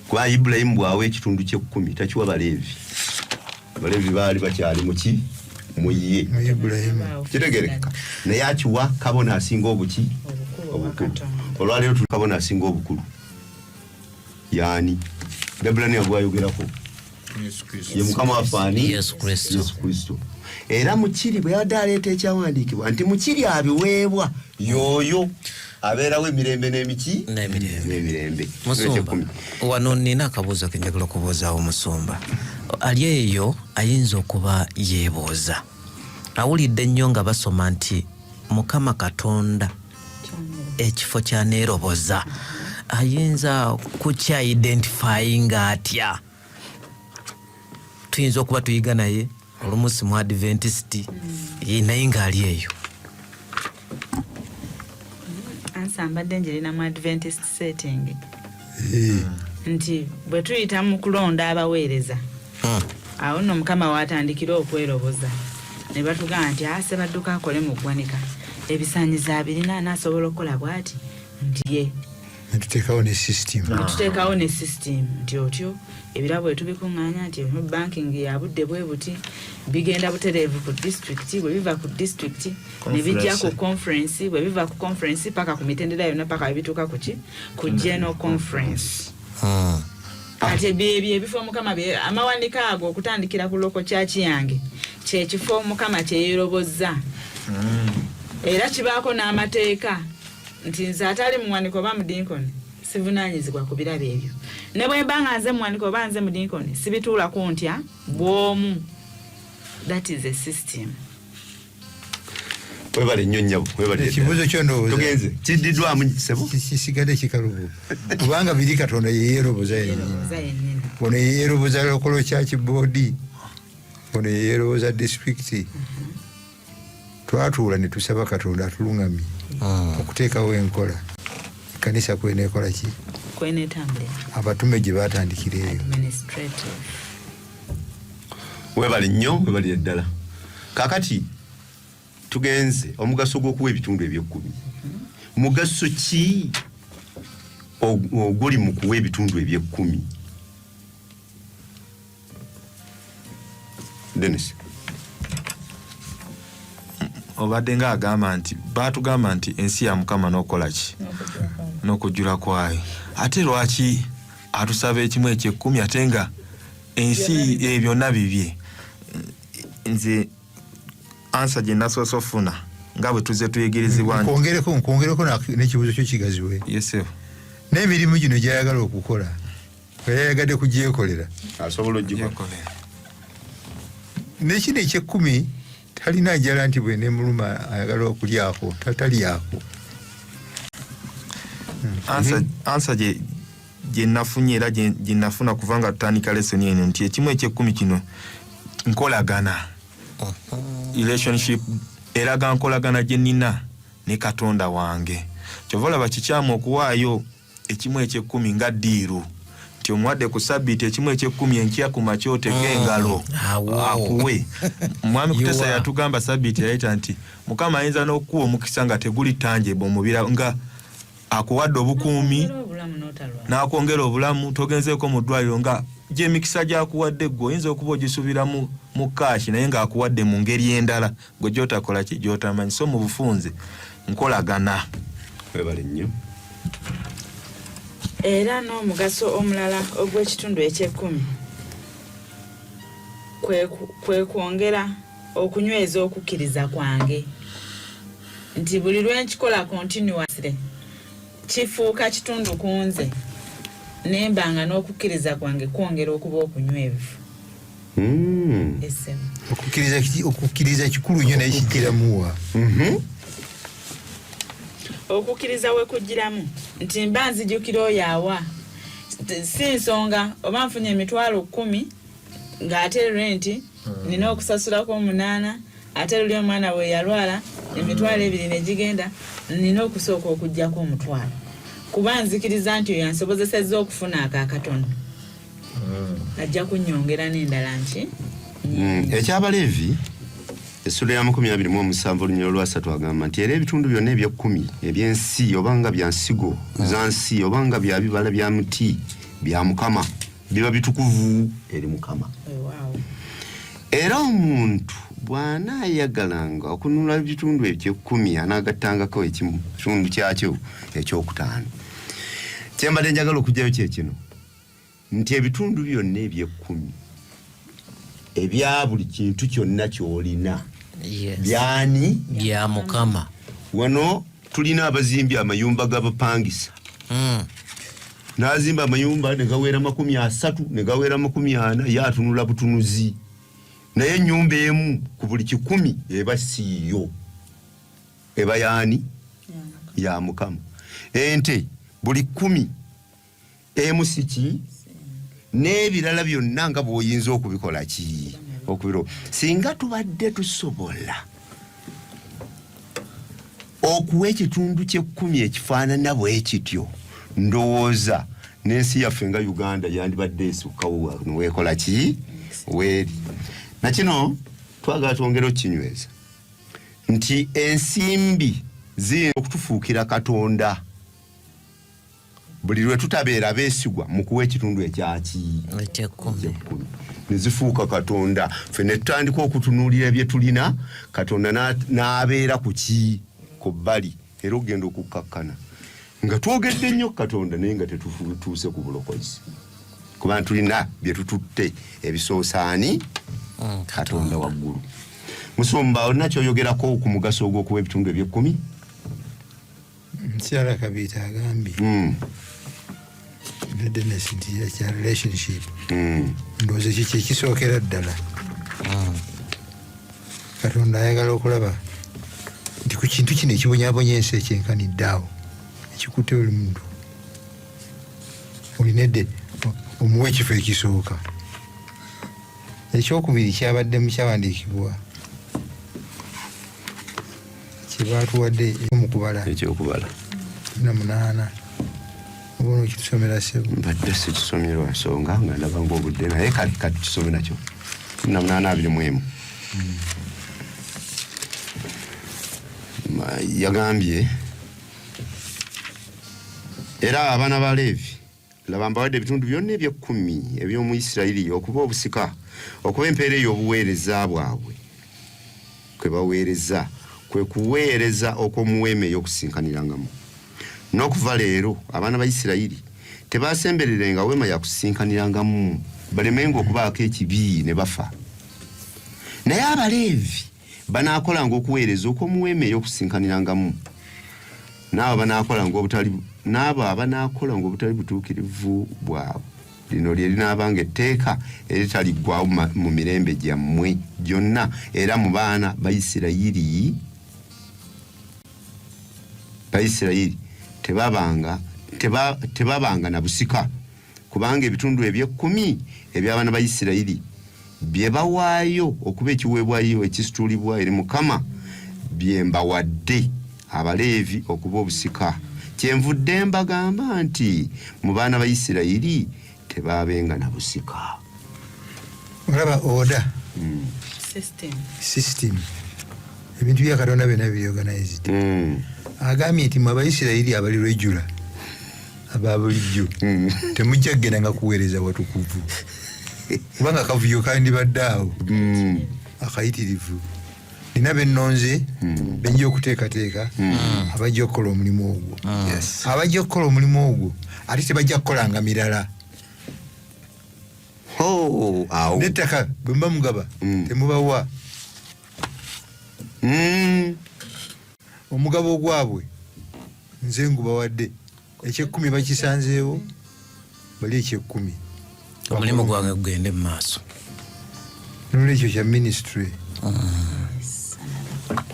kuba Ibulayimu bwawe ekitundu ky'ekkumi takiwa Baleevi baali bakyali muki muye kitegereka naye akiwa kabona asinga obukulu olwaleero tuli kabona asinga obukulu yani Bebulani agwayogerako ye Mukama waffe Yesu Kristo era mukiri bwe yadde aleeta ekyawandiikibwa nti mukiri abiweebwa yoyo abeerawo emirembe n'emirembe. Musumba wano nina akabuuzo ke njagala okubuuzaawo Musumba. Ali eyo ayinza okuba yeebooza awulidde nnyo nga basoma nti Mukama Katonda ekifo kyaneeroboza ayinza kukya identifyinga atya? Tuyinza okuba tuyiga naye olumu mu Adventist naye ng'ali eyo. Ansambadde njerina mu Adventist setting nti bwe tuyita mu kulonda abaweereza awo nno Mukama watandikira okweroboza ne batugamba nti ase badduka akole mu ggwanika ebisaanyizo abirina anaasobola okukola bw'ati nti ye tuteekawo ne system nti otyo ebirabo etubikuŋŋaanya nti banking ya budde bwe buti bigenda butereevu ku district bwe biva ku district ne bijja ku conference bwe biva ku conference paka ku mitendera yonna paka ebituuka ku general conference. Ate byebyo ebifo Mukama amawanika ago okutandikira ku loko church yange kyekifo Mukama kyeyeerobozza era kibaako n'amateeka nti nze atali muwaniko ba mudinkoni sivunaanyizibwa ku birabo ebyo ne bwe mbanga nze muwaniko ba nze mudinkoni sibituulako ntya bw'omu. That is a system. Webale nnyo nnyabo webale ekibuuzo kyo ndowooza tugenze kiddiddwamu kisebo kisigadde kikalubu kubanga biri Katonda yeyeeroboza yennyini ono yeyeeroboza lokolo church board ono yeyeeroboza district twatuula ne tusaba Katonda atuluŋŋamye okuteekawo enkola ekkanisa kweneekola ki kwenetambulira abatume gye baatandikira eyo webale nnyo webalire ddala kakati tugenze omugaso gw'okuwa ebitundu eby'ekkumi mugaso ki oguli mu kuwa ebitundu eby'ekkumi? Dennis obadde nga agamba nti baatugamba nti ensi ya Mukama n'okola ki n'okujjula kwayo ate lwaki atusaba ekimu eky'ekkumi ate nga ensi byonna bibye? Nze ansa gye nasoose ofuna nga bwe tuzze tuyigirizibwa nkwongereko n'ekibuuzo kyo kigaziwe yesewo n'emirimu gino gyayagala okukola yayagadde kugyekolera asobola ogyikolera n'ekino eky'ekkumi talina njala nti bwe nemuluma ayagala okulyako talyako. Ansa gye nafunye era gye nafuna kuva nga tutandika lesoni eno nti ekimu eky'ekkumi kino nkolagana relationship eraga nkolagana gye nina ne Katonda wange. Kyova olaba kikyamu okuwaayo ekimu eky'ekkumi nga ddiiru nti omuwadde ku Sabbiiti ekimu eky'ekkumi enkya ku makya otege engalo akuwe. Mwami Kutesa yatugamba Sabbiiti yaleeta nti Mukama ayinza n'okuwa omukisa nga teguli tangible omubira nga akuwadde obukuumi n'akwongera obulamu togenzeeko mu ddwaliro nga gy'emikisa gy'akuwadde gwe oyinza okuba ogisubira mu kaashi naye ng'akuwadde mu ngeri endala gwe gy'otakola ki gy'otamanyi. So mu bufunze nkolagana. Webale nnyo. Era n'omugaso omulala ogw'ekitundu eky'ekkumi kwe kwongera okunyweza okukkiriza kwange nti buli lwenkikola continuously kifuuka kitundu ku nze nembanga n'okukkiriza kwange kwongera okuba okunywevu. Okukkiriza kikulu nnyo naye kijjiramuwa. Okukkiriza we kujjiramu nti mba nzijukira oyo awa si nsonga oba nfunye emitwalo 10 ng'ate renti nina okusasulako 8 ate luli omwana we yalwala emitwalo 2 ne gigenda nina okusooka okuggyako omutwalo kuba nzikiriza nti oyo yansobozesezza okufuna akakatono ajja kunnyongera n'endala nti ekyabaleevi essula ya 27 olunyiro lwa 3 agamba nti era ebitundu byonna eby'ekkumi eby'ensi obanga bya nsigo za nsi obanga bya bibala bya muti bya Mukama biba bitukuvu eri Mukama. Era omuntu bw'anaayagalanga okununula ebitundu eby'ekkumi anaagattangako ekitundu kyakyo ekyokutaano. Kyembadde njagala okugyayo kyekino nti ebitundu byonna eby'ekkumi ebya buli kintu kyonna ky'olina byani bya Mukama. Wano tulina abazimbi amayumba g'abapangisa n'azimba amayumba ne gawera 30 ne gawera 40 yatunula butunuzi naye ennyumba emu ku buli 10 eba siiyo eba yani ya Mukama. Ente buli 10 emu siki n'ebirala byonna nga bw'oyinza okubikola ki okubiro singa tubadde tusobola okuwa ekitundu ky'ekkumi ekifaanana bwe kityo ndowooza n'ensi yaffe nga Uganda yandibadde esukkawo neweekola ki weeri. Nakino twagala twongera okukinyweza nti ensimbi ziyinza okutufuukira Katonda buli lwe tutabeera beesigwa mu kuwa ekitundu ekyaki ekyekkumi ne zifuuka Katonda ffe ne tutandika okutunuulira bye tulina Katonda n'abeera ku ki ku bbali era ogenda okukkakkana nga twogedde nnyo Katonda naye nga tetutuuse ku bulokozi kuba tulina bye tututte ebisoosaani Katonda waggulu. Musumba olina kyoyogerako ku mugaso ogw'okuwa ebitundu eby'ekkumi? Mukyala Kabiita agambye Dennis nti ekya relationship ndowooza ekyo kyekisookera ddala. Katonda ayagala okulaba nti ku kintu kino ekibonyabonya ensi ekyenkanidde awo ekikutte buli muntu olinedde omuwa ekifo ekisooka. Ekyokubiri kyabaddemu kyawandiikibwa kyebaatuwadde omukubala ekyokubala 8 oba okitusomera sebo mbadde sikisomye lwa nsonga nga ndaba ng'obudde naye kati kisome nakyo 8:21 yagambye era abaana ba Leevi laba mbawadde ebitundu byonna eby'ekkumi eby'omu Isirayiri okuba obusika okuba empeera ey'obuweereza bwabwe kwe baweereza kwe kuweereza okw'omuweema ey'okusinkanirangamu. N'okuva leero abaana ba Isirayiri tebaasembererenga weema ya kusinkanirangamu balemenga okubaako ekibi ne bafa. Naye Abaleevi banaakolanga okuweereza okw'omuweema ey'okusinkanirangamu n'abo abanaakolanga obutali butuukirivu bwabwe. Lino lye linaabanga etteeka eritaliggwawo mu mirembe gyammwe gyonna era mu baana ba Isirayiri tebabanga na busika kubanga ebitundu eby'ekkumi eby'abaana ba Isirayiri bye bawaayo okuba ekiweebwayo ekisitulibwa eri Mukama bye mbawadde Abaleevi okuba obusika. Kyenvudde mbagamba nti mu baana ba Isirayiri tebaabenga na busika. olaba order system ebintu bya Katonda byonna byorganized. Agambye nti mu Abayisirayiri abali regular aba bulijjo temujja kgenda nga kuweereza watukuvu kubanga akavuyo kandibadde awo akayitirivu. Nina bennonze benja okuteekateeka abajja okukola omulimu ogwo. Abajja okukola omulimu ogwo ate tebajja kukolanga mirala. N'ettaka bwe mba mugaba temubawa omugabo gwabwe nze ngubawadde ekyekkumi bakisanzeewo bali ekyekkumi omulimu gwange gugende mu maaso. Nolwekyo kya ministry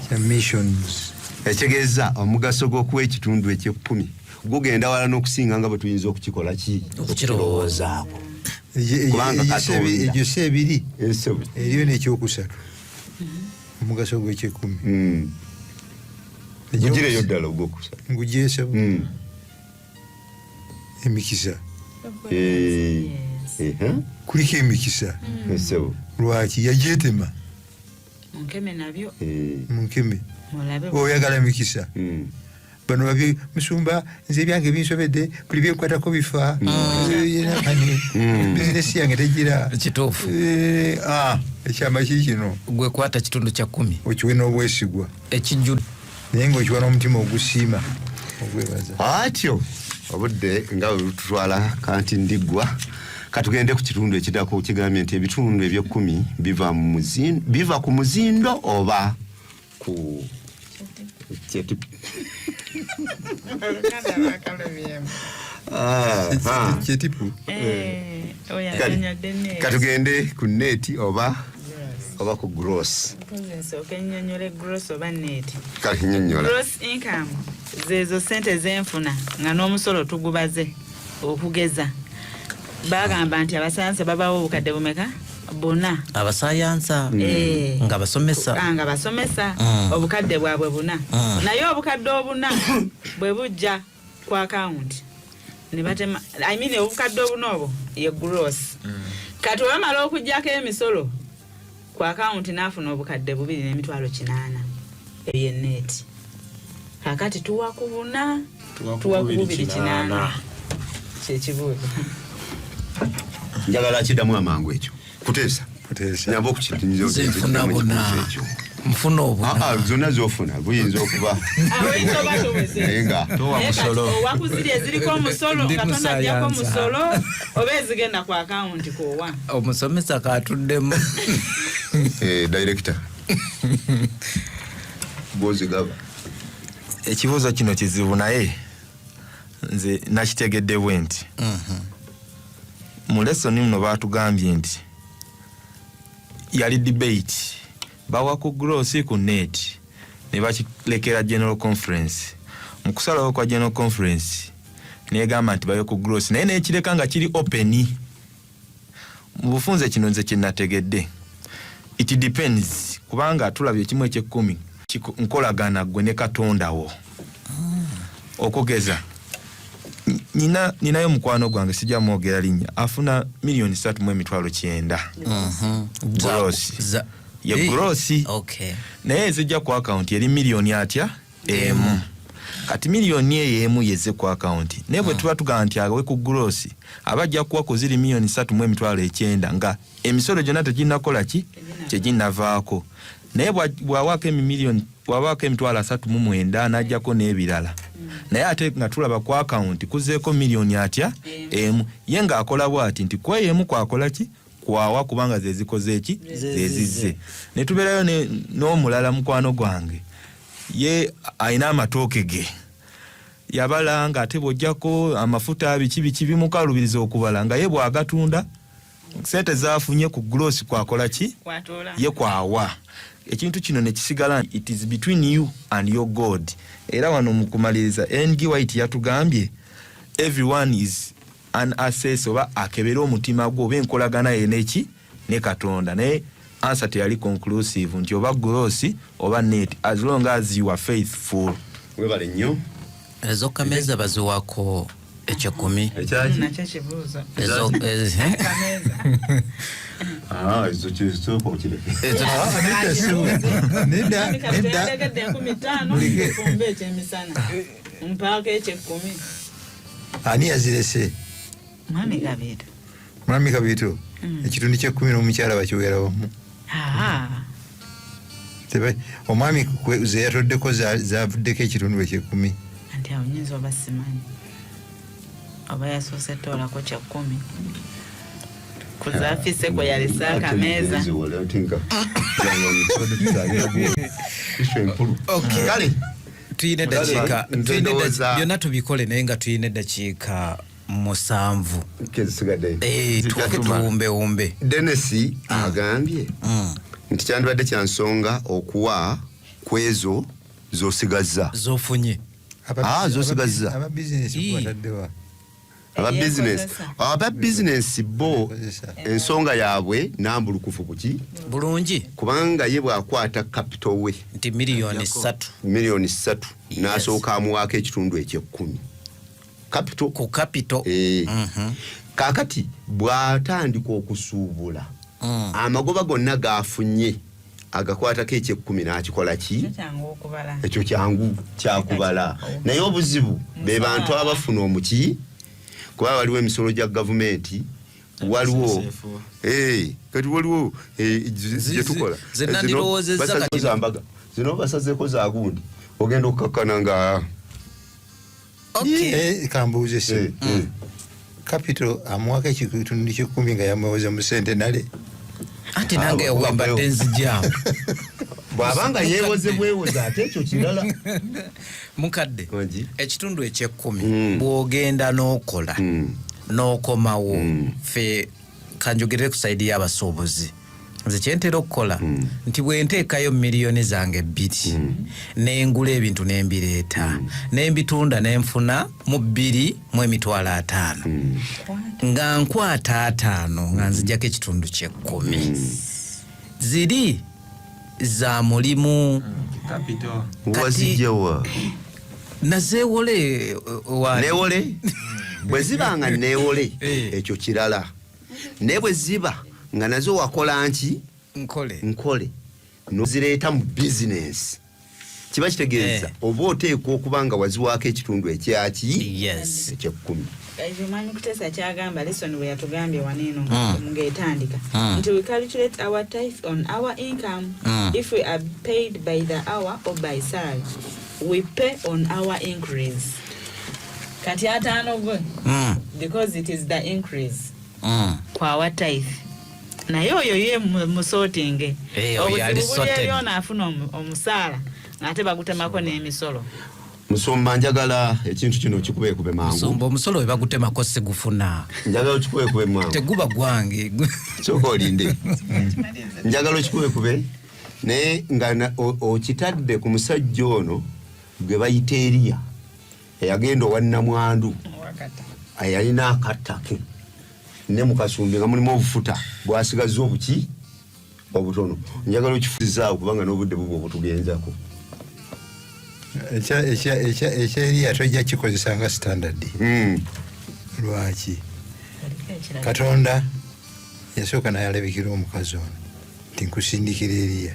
kya missions ekitegeeza omugaso gw'okuwa ekitundu eky'ekkumi gugenda wala n'okusinga nga bwe tuyinza okukikola ki okukirowoozaako. kubanga Katonda egyo si ebiri eriyo n'ekyokusatu omugaso gw'ekyekkumi gugireyo ddala ogwokusatu ngugyesabo emikisa kuliko emikisa lwaki yagyetema munkeme nabyo munkeme oyagala emikisa bano babye musumba nze ebyange binsobedde buli byenkwatako bifa bizinesi yange tegira kituufu ekyama kiri kino gwe kwata kitundu kya 10 okiwe n'obwesigwa ekijjudde naye ngaokiwa n'omutima ogusiima ogwebaza atyo obudde nga tutwala kanti ndiggwa katugende ku kitundu ekiddako kigambye nti ebitundu ebyo-10 biva ku muzindo oba ku kyetipu kyetipu katugende ku neeti oba ku gross income zezo sente zenfuna nga n'omusolo tugubaze okugeza bagamba nti abasayansa babawo obukadde bumeka buna abasayansa nga basomesa obukadde bwabwe buna naye obukadde obuna bwe bujja ku akawunti ne batema obukadde obuna obwo ye gross kati wamala okuggyako emisolo ku akawunti n'afuna obukadde 2.8 eyo yenneeti kakati tuwa ku buna tuwa ku 2.8 kyekibuuzo njagala kiddamu amangu ekyo kuteesa nyamba nfuna obuna zonna zofuna buyinza okuba nga owakuziri eziriko omusolo nga tonajjako omusolo oba ezigenda ku akawunti kowa omusomesa katuddemu director bozigaba ekibuuzo kino kizibu naye nze nakitegedde bwe nti mu lesoni muno baatugambye nti yali debate bawa ku gross ku net ne bakilekera general conference mu kusalawo kwa general conference negamba nti bayo ku gross naye nekireka nga kiri open mu bufunze kino nze kinategedde it depends kubanga tulabye kimwe ekyekkumi nkolagana gwe ne Katondawo okugeza ninayo mukwano gwange sijja mwogera linnya afuna $3.9 gross ye gross naye zijja ku account yeri million atya emu kati million emu yeze ku account naye bwe tuba tugamba nti agawe ku gross abajja kuwa ku ziri $3.9 nga emisolo gyonna teginnakola ki teginnavaako naye bwawako $3.9 n'ajjako n'ebirala naye ate nga tulaba ku account kuzeeko million atya emu ye ng'akola bw'ati nti kweyemu kwakola ki kwawa kubanga zezikoze eki zezizze ne tubeerayo n'omulala mukwano gwange ye ayina amatooke ge yabala nga ate bw'ojjako amafuta biki bimukalubiriza okubala nga ye bw'agatunda sente zaafunye ku gross kwakola ki ye kwawa ekintu kino ne kisigala it is between you and your God era wano mukumaliriza NG White yatugambye everyone is an assess oba akebera omutima gwo oba enkolagana yeneki ne Katonda naye answer teyali conclusive nti oba gross oba net as long as you are faithful webale nnyo ezokka meza baziwako ekyekkumi nakyo kibuuzo ezo kisopo kireke nedda mpaka ekyekkumi ani yazirese mwami Kabito ekitundu kyekkumi n'omukyala bakiwera wamu omwami ze yatoddeko zavuddeko ekitundu ekyekkumi anti awo nyinza oba simanyi oba yasoose toolako kyekkumi kuzafise kwa yalisaka meza kale tuyine dakiika byonna tubikole naye nga tuyine dakiika 7 tuwumbewumbe Denesi agambye nti kyandibadde kya nsonga okuwa kwezo zosigazza zofunye zosigazza aba business kubataddewa aba business bo ensonga yaabwe nambulukufu kuki bulungi kubanga ye bwakwata capital we nti milioni 3 n'asooka amuwaako ekitundu ekyekkumi capital ku capital kaakati bw'atandika okusuubula amagoba gonna gaafunye agakwatako ekyekkumi n'akikola ki ekyo kyangu kyakubala naye obuzibu be bantu abafuna omuki kuba waliwo emisolo gya gavumenti waliwo kati waliwo gyetukola zambaga zino basazeeko zagundi ogenda okukakkana nga kambuuze se capital amuwako ekitundu ky'ekkumi nga yamwewoze mu sentenale anti nange wembadde nzijaamu bw'abanga yeewoze bwewoze ate ekyo kirala mukadde ekitundu ekyekkumi bw'ogenda n'okola n'okomawo fe kanjogere ku sayidi y'abasuubuzi nze kyentera okukola nti bwe nteekayo miliyoni zange 2 n'engula ebintu n'embireeta n'embitunda n'enfuna mu 2,500 nga nkwata 5 nga nzijjako ekitundu ky'ekkumi ziri za mulimu wazijjawa nazeewole neewole bwe ziba nga neewole ekyo kirala naye bwe ziba nga nazo wakola nki nkole nozireeta mu bizinesi kiba kitegeeza oba oteekwa okuba nga waziwaako ekitundu ekyaki ekyekkumi Manyi kutesa kyagamba lesson bwe yatugambye waneeno ng'etandika nti we calculate our tithe on our income if we are paid by the hour or by salary we pay on our increase kati ataano gwe because it is the increase kwa our tithe naye oyo ye musorting obuzibu buli eri ono afuna omusaala ng'ate bagutemako n'emisolo Musumba njagala ekintu kino kikubekube mangu. Musumba omusolo we bagutemako sigufuna. Njagala okikubekube mangu. Teguba gwange. Sokolinde. Njagala okikubekube ne nga okitadde ku musajja ono gwe bayita Eriya eyagenda owannamwandu ayalina akattake ne mukasumbi nga mulimu obufuta bwasigaza obuki obutono. Njagala okifuzizaawo kubanga n'obudde bubwo obutugenzako. Ekyeriya tojja kikozesa nga standard. Lwaki Katonda yasooka nayalabikira omukazi ono nti nkusindikira Eriya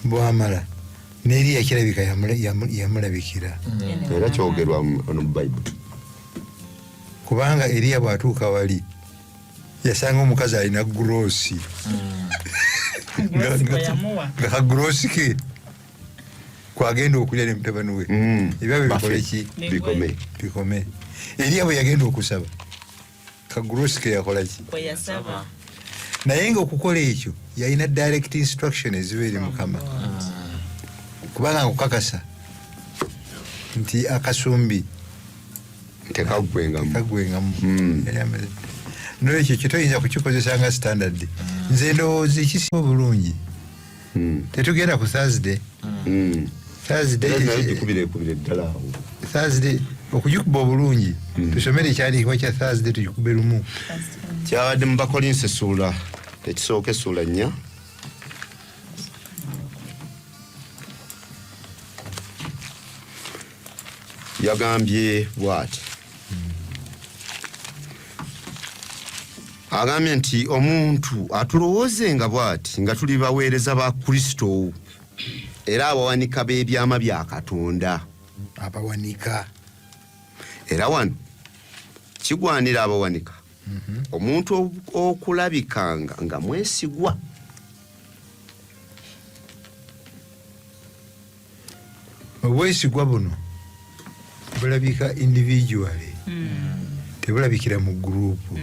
bwamala n'Eriya kirabika yamulabikira era kyogerwa mu Bayibuli kubanga Eriya bw'atuuka wali yasanga omukazi alina gurosi nga kagurosi ke kwagenda okulya ne mutabani we ebyo bikole ki bikome Eriya bwe yagenda okusaba kagurosi ke yakola ki naye nga okukola ekyo yalina direct instruction eziba eri Mukama kubanga nkukakasa nti akasumbi tekagwengamu n'ekyo kitoyinza kukikozesa nga standard. Nze ndowooza ekisiba obulungi tetugenda ku Thursday okugikuba obulungi tusomere ekyandiikibwa kya Thursday tugikube lumu. Kyabadde mu Bakolinsi essuula ekisooka essuula 4 yagambye bw'ati agambye nti omuntu atulowoozenga bw'ati nga tuli baweereza ba Kristo era abawanika b'ebyama bya Katonda abawanika era wano kigwanira abawanika omuntu okulabikanga nga mwesigwa obwesigwa buno bulabika individually tebulabikira mu gurupu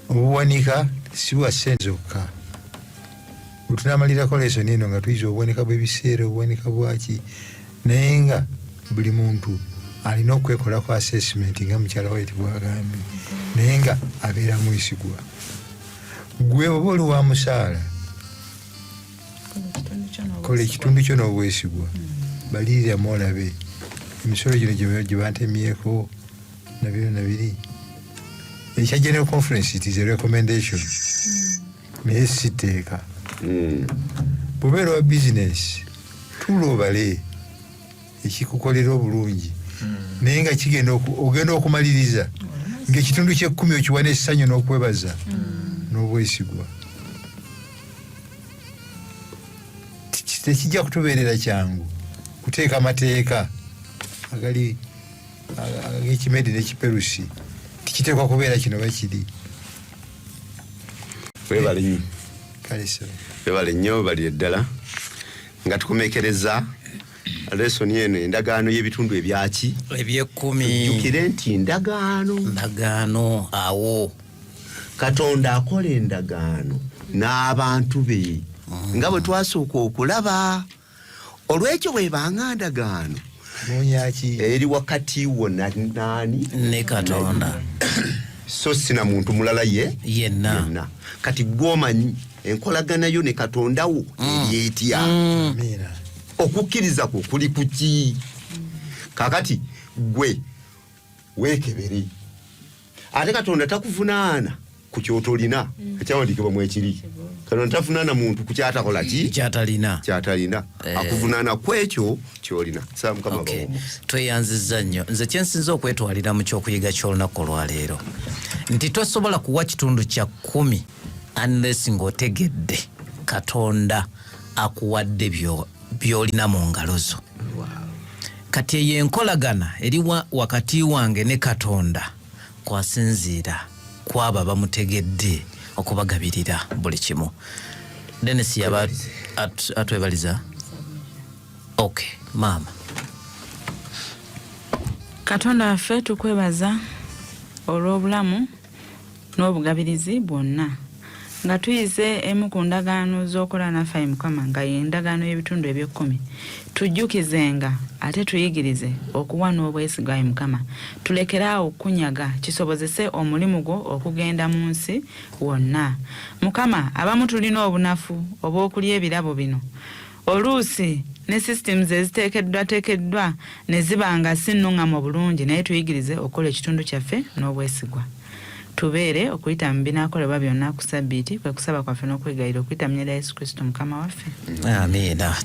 obuwanika si bwa ssente zokka wetunamalirako lesoni eno nga tuyiza obuwanika bw'ebiseera obuwanika bwaki naye nga buli muntu alina okwekolako assessment nga mukyala waiti bwagambye naye nga abeera mwesigwa gwe oba oli wa musaala kola ekitundu kyo n'obwesigwa baliriramu olabe emisolo gino gye bantemyeko nabiri ekya general conference it is a recommendation naye siteeka bubeera wa business tuula obale ekikukolera obulungi naye nga ogenda okumaliriza ng'ekitundu ky'ekkumi okiwa n'essanyu n'okwebaza n'obwesigwa tekijja kutubeerera kyangu kuteeka amateeka agali ag'ekimedi n'ekiperusi tikiteekwa kubeera kino bakiri webale nnyo balire ddala nga tukomekereza lesoni eno endagaano y'ebitundu ebyaki ebyekkumi tujjukire nti ndagaano awo Katonda akola endagaano n'abantu be nga bwe twasooka okulaba olw'ekyo bwebanga ndagaano eri wakati wo nani ne Katonda so sina muntu mulala yenna kati gwomanyi enkolagana yo ne Katonda wo eri etya okukkiriza kwo kuli kuki kakati gwe weekebere ate Katonda takuvunaana ku kyotolina ekyawandiikibwa mu ekiri Katonda tavunaana muntu ku kyatakola kyatalina akuvunaana ku ekyo kyolina. Mukama tweyanzizza nnyo. Nze kyensinza okwetwalira mu kyokuyiga ky'olunaku olwaleero nti tosobola kuwa kitundu kya 10 unless ng'otegedde Katonda akuwadde byolina mu ngalo zo. Kati eyo enkolagana eri wakati wange ne Katonda kwasinziira kwaba bamutegedde okubagabirira buli kimu. Dennis yaba atwebaliza. Okay, mama. Katonda waffe tukwebaza olw'obulamu n'obugabirizi bwonna nga tuyize emu ku ndagaano z'okola naffe Mukama nga y'endagaano y'ebitundu eby'ekkumi. Tujjukizenga ate tuyigirize okuwa n'obwesigwa Mukama. Tulekeraawo okunyaga kisobozese omulimu gwo okugenda mu nsi wonna. Mukama, abamu tulina obunafu obw'okulya ebirabo bino oluusi ne systems eziteekeddwa ne ziba nga si nnuŋŋamu bulungi, naye tuyigirize okukola ekitundu kyaffe n'obwesigwa. Tubeere okuyita mu binaakolebwa byonna ku Sabbiiti, kwe kusaba kwaffe n'okwegayirira okuyita mu nnyera Yesu Kristo Mukama waffe. Amiina.